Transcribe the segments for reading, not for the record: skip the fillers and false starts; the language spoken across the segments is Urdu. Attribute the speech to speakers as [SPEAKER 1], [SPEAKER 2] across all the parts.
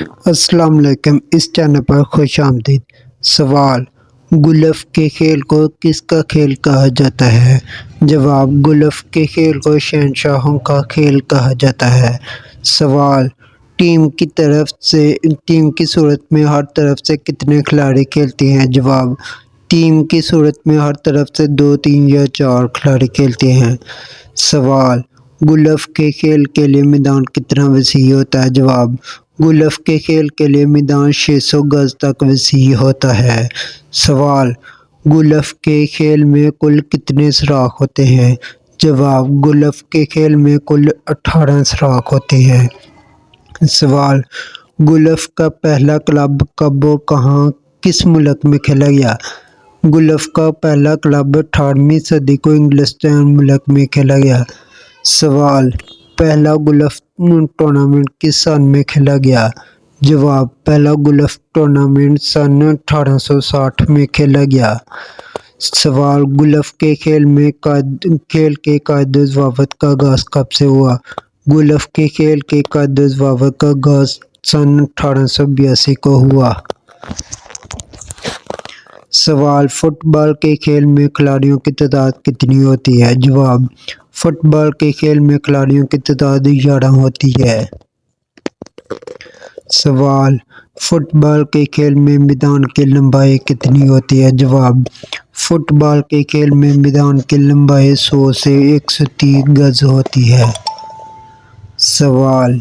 [SPEAKER 1] السلام علیکم، اس چینل پر خوش آمدید۔ سوال: گولف کے کھیل کو کس کا کھیل کہا جاتا ہے؟ جواب: گولف کے کھیل کو شہنشاہوں کا کھیل کہا جاتا ہے۔ سوال: ٹیم کی صورت میں ہر طرف سے کتنے کھلاڑی کھیلتے ہیں؟ جواب: ٹیم کی صورت میں ہر طرف سے 2، 3 یا 4 کھلاڑی کھیلتے ہیں۔ سوال: گولف کے کھیل کے لیے میدان کتنا وسیع ہوتا ہے؟ جواب: گولف کے کھیل کے لیے میدان 600 گز تک وسیع ہوتا ہے۔ سوال: گولف کے کھیل میں کل کتنے سوراخ ہوتے ہیں؟ جواب: گولف کے کھیل میں کل 18 سوراخ ہوتے ہیں۔ سوال: گولف کا پہلا کلب کب اور کہاں کس ملک میں کھیلا گیا؟ گولف کا پہلا کلب 18ویں صدی کو انگلستان ملک میں کھیلا گیا۔ سوال: پہلا گولف ٹورنامنٹ کس سال میں کھیلا گیا؟ جواب: پہلا گولف ٹورنامنٹ سن 1860 میں کھیلا گیا۔ سوال: گولف کے کھیل کے قائد و ضوابط کا آغاز کب سے ہوا؟ گولف کے کھیل کے قائد و ضوابط کا آغاز سن 1882 کو ہوا۔ سوال: فٹ بال کے کھیل میں کھلاڑیوں کی تعداد کتنی ہوتی ہے؟ جواب: فٹ بال کے کھیل میں کھلاڑیوں کی تعداد 11 ہوتی ہے۔ سوال: فٹ بال کے کھیل میں میدان کی لمبائی کتنی ہوتی ہے؟ جواب: فٹ بال کے کھیل میں میدان کی لمبائی 100 سے 130 گز ہوتی ہے۔ سوال: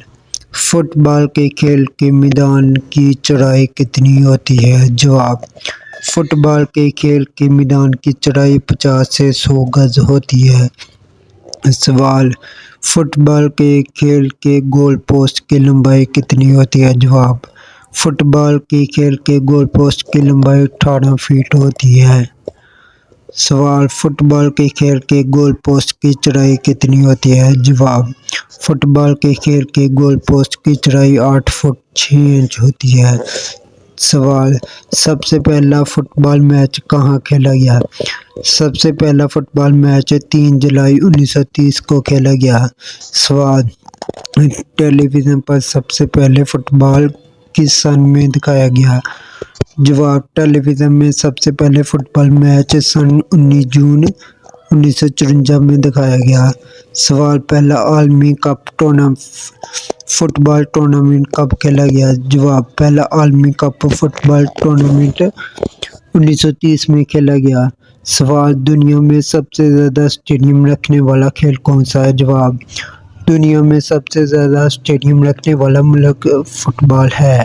[SPEAKER 1] فٹ بال کے کھیل کے میدان کی چوڑائی کتنی ہوتی ہے؟ جواب: فٹ بال کے کھیل کے میدان کی چوڑائی 50 سے 100 گز ہوتی ہے۔ سوال: فٹ بال کے کھیل کے گول پوسٹ کی لمبائی کتنی ہوتی ہے؟ جواب: فٹ بال کے کھیل کے گول پوسٹ کی لمبائی 18 فٹ ہوتی ہے۔ سوال: فٹ بال کے کھیل کے گول پوسٹ کی چوڑائی کتنی ہوتی ہے؟ جواب: فٹ بال کے کھیل کے گول پوسٹ کی چوڑائی 8 فٹ 6 انچ ہوتی ہے۔ سوال: سب سے پہلا فٹ بال میچ کہاں کھیلا گیا؟ سب سے پہلا فٹ بال میچ 3 جولائی 1930 کو کھیلا گیا۔ سوال: ٹیلی ویژن پر سب سے پہلے فٹ بال کس سن میں دکھایا گیا؟ جواب: ٹیلی ویژن میں سب سے پہلے فٹ بال میچ سن 19 جون 1954 میں دکھایا گیا۔ سوال: پہلا عالمی کپ فٹ بال ٹورنامنٹ کب کھیلا گیا؟ جواب: پہلا عالمی کپ فٹ بال ٹورنامنٹ 1930 میں کھیلا گیا۔ سوال: دنیا میں سب سے زیادہ اسٹیڈیم رکھنے والا کھیل کون سا ہے؟ جواب: دنیا میں سب سے زیادہ اسٹیڈیم رکھنے والا ملک فٹ بال ہے۔